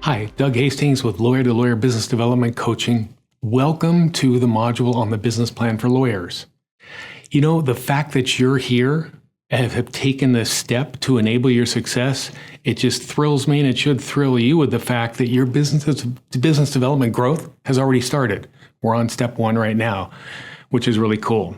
Hi, Doug Hastings with Lawyer to Lawyer Business Development Coaching. Welcome to the module on the business plan for lawyers. You know, the fact that you're here and have taken this step to enable your success, it just thrills me, and it should thrill you with the fact that your business development growth has already started. We're on step 1 right now, which is really cool.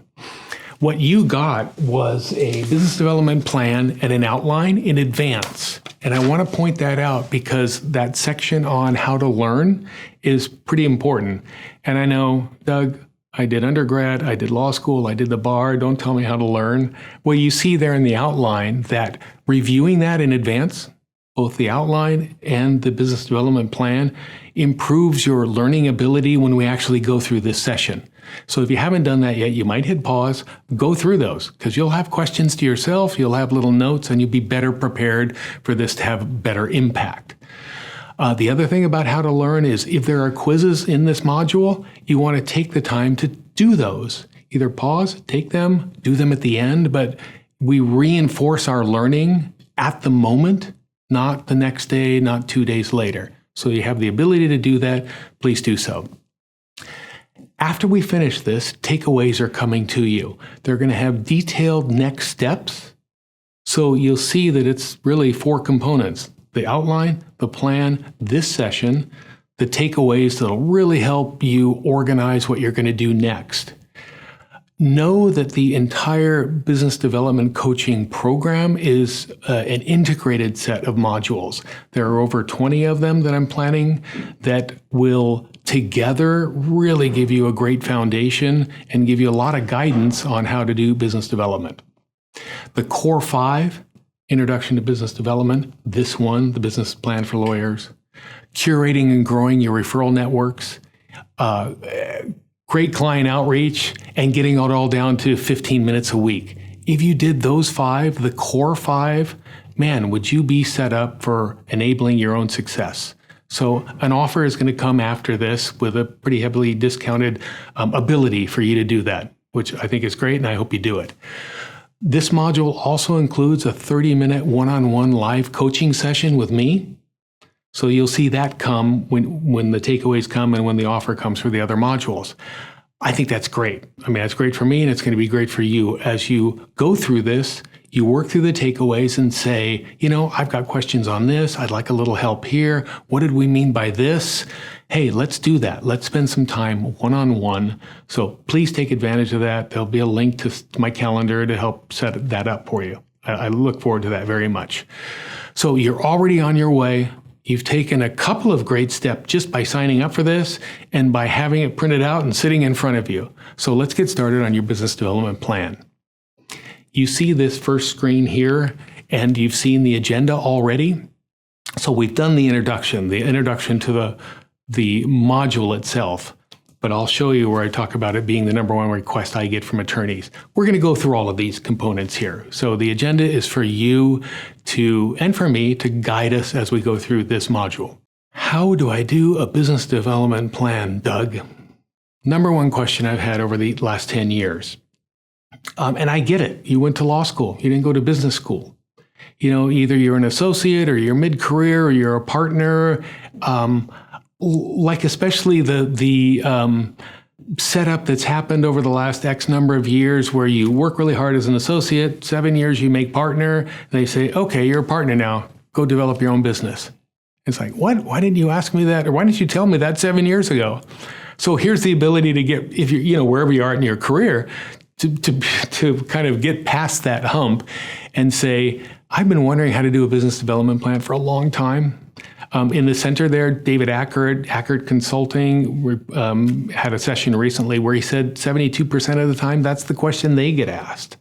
What you got was a business development plan and an outline in advance. And I want to point that out because that section on how to learn is pretty important. And I know, Doug, I did undergrad, I did law school, I did the bar, don't tell me how to learn. Well, you see there in the outline that reviewing that in advance, both the outline and the business development plan, improves your learning ability when we actually go through this session. So if you haven't done that yet, you might hit pause, go through those, because you'll have questions to yourself, you'll have little notes, and you'll be better prepared for this to have better impact. The other thing about how to learn is if there are quizzes in this module, you want to take the time to do those. Either pause, take them, do them at the end, but we reinforce our learning at the moment, not the next day, not 2 days later. So you have the ability to do that, please do so. After we finish this, takeaways are coming to you. They're going to have detailed next steps. So you'll see that it's really 4 components: the outline, the plan, this session, the takeaways that'll really help you organize what you're going to do next. Know that the entire business development coaching program is an integrated set of modules. There are over 20 of them that I'm planning that will together really give you a great foundation and give you a lot of guidance on how to do business development. The core 5, Introduction to Business Development, this one, the business plan for lawyers, curating and growing your referral networks, great client outreach, and getting it all down to 15 minutes a week. If you did those 5, the core 5, man, would you be set up for enabling your own success? So an offer is going to come after this with a pretty heavily discounted ability for you to do that, which I think is great, and I hope you do it. This module also includes a 30-minute one-on-one live coaching session with me. So you'll see that come when the takeaways come and when the offer comes for the other modules. I think that's great. I mean, that's great for me, and it's going to be great for you. As you go through this, you work through the takeaways and say, you know, I've got questions on this. I'd like a little help here. What did we mean by this? Hey, let's do that. Let's spend some time one-on-one. So please take advantage of that. There'll be a link to my calendar to help set that up for you. I look forward to that very much. So you're already on your way. You've taken a couple of great steps just by signing up for this and by having it printed out and sitting in front of you. So let's get started on your business development plan. You see this first screen here, and you've seen the agenda already. So we've done the introduction to the module itself, but I'll show you where I talk about it being the #1 request I get from attorneys. We're going to go through all of these components here. So the agenda is for you and for me to guide us as we go through this module. How do I do a business development plan, Doug? #1 question I've had over the last 10 years. And I get it. You went to law school. You didn't go to business school. You know, either you're an associate or you're mid-career or you're a partner. Like especially the setup that's happened over the last X number of years where you work really hard as an associate, 7 years you make partner, and they say, okay, you're a partner now, go develop your own business. It's like, what? Why didn't you ask me that? Or why didn't you tell me that 7 years ago? So here's the ability to get, if you're, you know, wherever you are in your career, to kind of get past that hump and say, I've been wondering how to do a business development plan for a long time. In the center there, David Ackert Consulting, had a session recently where he said 72% of the time, that's the question they get asked.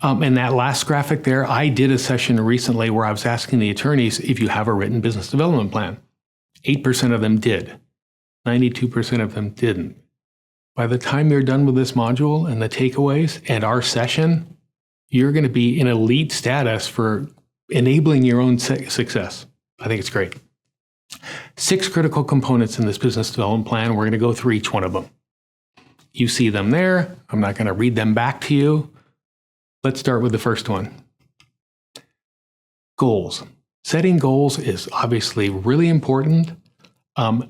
And that last graphic there, I did a session recently where I was asking the attorneys if you have a written business development plan. 8% of them did. 92% of them didn't. By the time you're done with this module and the takeaways and our session, you're going to be in elite status for enabling your own success. I think it's great. 6 critical components in this business development plan. We're going to go through each one of them. You see them there. I'm not going to read them back to you. Let's start with the first one. Goals. Setting goals is obviously really important.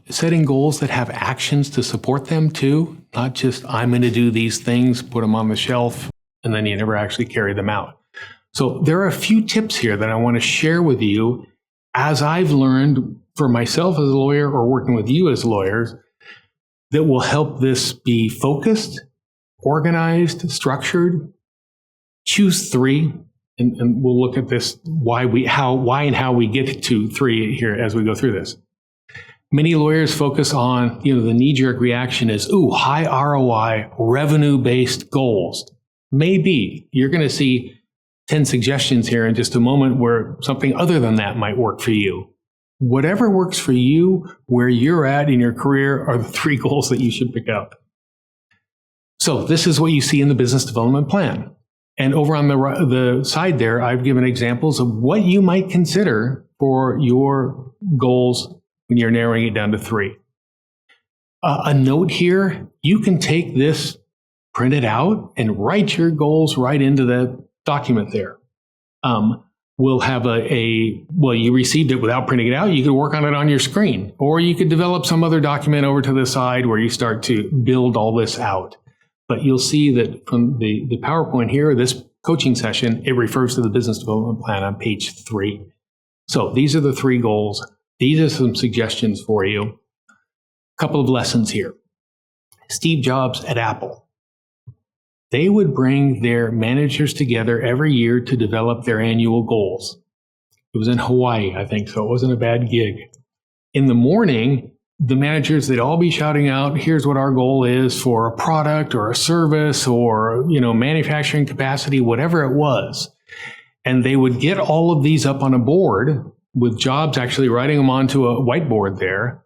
Setting goals that have actions to support them too, not just I'm going to do these things, put them on the shelf, and then you never actually carry them out. So there are a few tips here that I want to share with you as I've learned for myself as a lawyer or working with you as lawyers that will help this be focused, organized, structured. Choose 3, and we'll look at this, why and how we get to 3 here as we go through this. Many lawyers focus on, the knee-jerk reaction is, high ROI, revenue-based goals. Maybe you're going to see 10 suggestions here in just a moment where something other than that might work for you. Whatever works for you, where you're at in your career, are the 3 goals that you should pick up. So this is what you see in the business development plan. And over on the side there, I've given examples of what you might consider for your goals when you're narrowing it down to 3. A note here, you can take this, print it out, and write your goals right into the document there. We'll have you received it without printing it out. You could work on it on your screen, or you could develop some other document over to the side where you start to build all this out. But you'll see that from the PowerPoint here, this coaching session, it refers to the business development plan on page 3. So these are the 3 goals. These are some suggestions for you. A couple of lessons here. Steve Jobs at Apple. They would bring their managers together every year to develop their annual goals. It was in Hawaii, I think, so it wasn't a bad gig. In the morning, the managers, they'd all be shouting out, here's what our goal is for a product or a service or, manufacturing capacity, whatever it was. And they would get all of these up on a board with Jobs actually writing them onto a whiteboard there.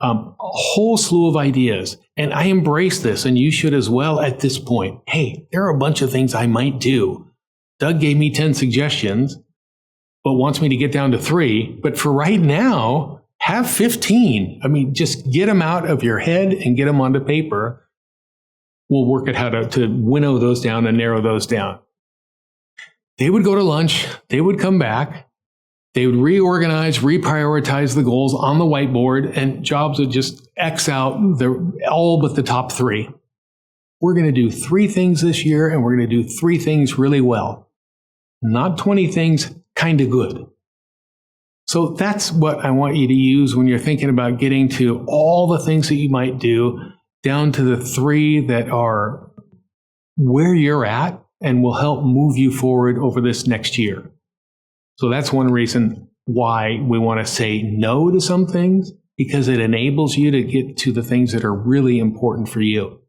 A whole slew of ideas. And I embrace this, and you should as well at this point. Hey, there are a bunch of things I might do. Doug gave me 10 suggestions, but wants me to get down to 3. But for right now, have 15. Just get them out of your head and get them onto paper. We'll work at how to winnow those down and narrow those down. They would go to lunch. They would come back. They would reorganize, reprioritize the goals on the whiteboard, and Jobs would just X out all but the top 3. We're going to do 3 things this year, and we're going to do 3 things really well. Not 20 things kind of good. So that's what I want you to use when you're thinking about getting to all the things that you might do, down to the 3 that are where you're at and will help move you forward over this next year. So that's one reason why we want to say no to some things, because it enables you to get to the things that are really important for you.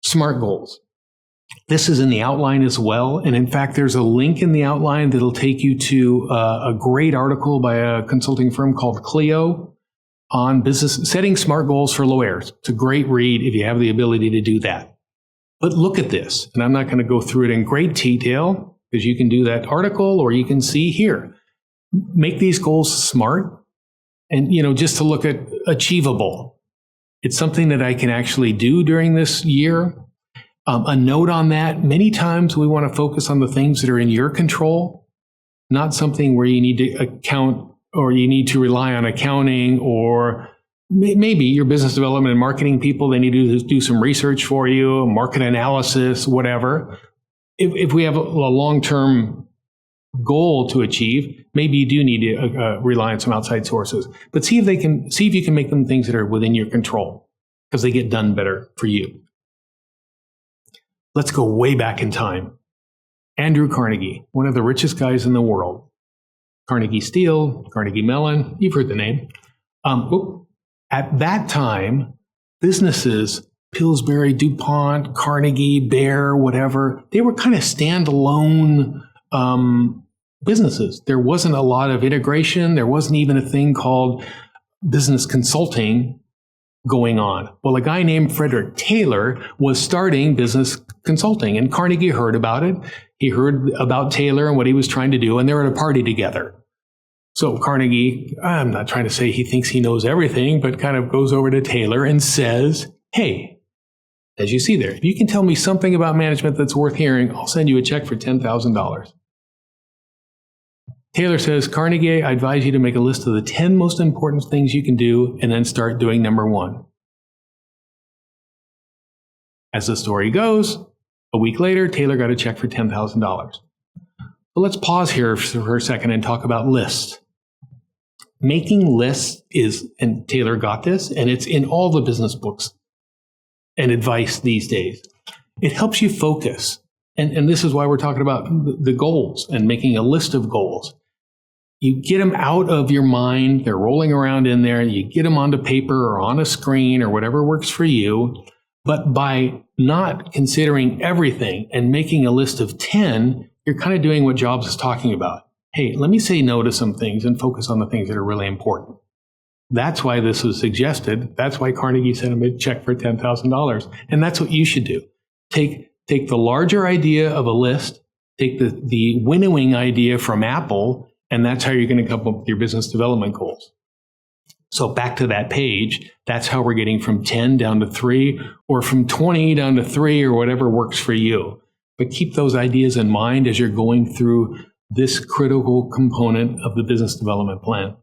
SMART goals. This is in the outline as well. And in fact, there's a link in the outline that'll take you to a great article by a consulting firm called Clio on setting SMART goals for lawyers. It's a great read if you have the ability to do that. But look at this, and I'm not going to go through it in great detail because you can do that article or you can see here. Make these goals SMART and, just to look at achievable. It's something that I can actually do during this year. A note on that, many times we want to focus on the things that are in your control, not something where you need to account or you need to rely on accounting or maybe your business development and marketing people, they need to do some research for you, market analysis, whatever. If we have a long-term goal to achieve, maybe you do need to rely on some outside sources. But see if you can make them things that are within your control, because they get done better for you. Let's go way back in time. Andrew Carnegie, one of the richest guys in the world. Carnegie Steel, Carnegie Mellon, you've heard the name. At that time, businesses, Pillsbury, DuPont, Carnegie, Bayer, whatever, they were kind of standalone businesses. There wasn't a lot of integration. There wasn't even a thing called business consulting going on. Well, a guy named Frederick Taylor was starting business consulting, and Carnegie heard about it. He heard about Taylor and what he was trying to do, and they were at a party together. So Carnegie, I'm not trying to say he thinks he knows everything, but kind of goes over to Taylor and says, hey, as you see there, if you can tell me something about management that's worth hearing, I'll send you a check for $10,000. Taylor says, Carnegie, I advise you to make a list of the 10 most important things you can do and then start doing number 1. As the story goes, a week later, Taylor got a check for $10,000. But let's pause here for a second and talk about lists. Making lists is, and Taylor got this, and it's in all the business books and advice these days. It helps you focus. And this is why we're talking about the goals and making a list of goals. You get them out of your mind. They're rolling around in there. You get them onto paper or on a screen or whatever works for you. But by not considering everything and making a list of 10, you're kind of doing what Jobs is talking about. Hey, let me say no to some things and focus on the things that are really important. That's why this was suggested. That's why Carnegie sent him a check for $10,000. And that's what you should do. Take the larger idea of a list, take the winnowing idea from Apple, and that's how you're going to come up with your business development goals. So back to that page, that's how we're getting from 10 down to 3, or from 20 down to 3, or whatever works for you. But keep those ideas in mind as you're going through this critical component of the business development plan.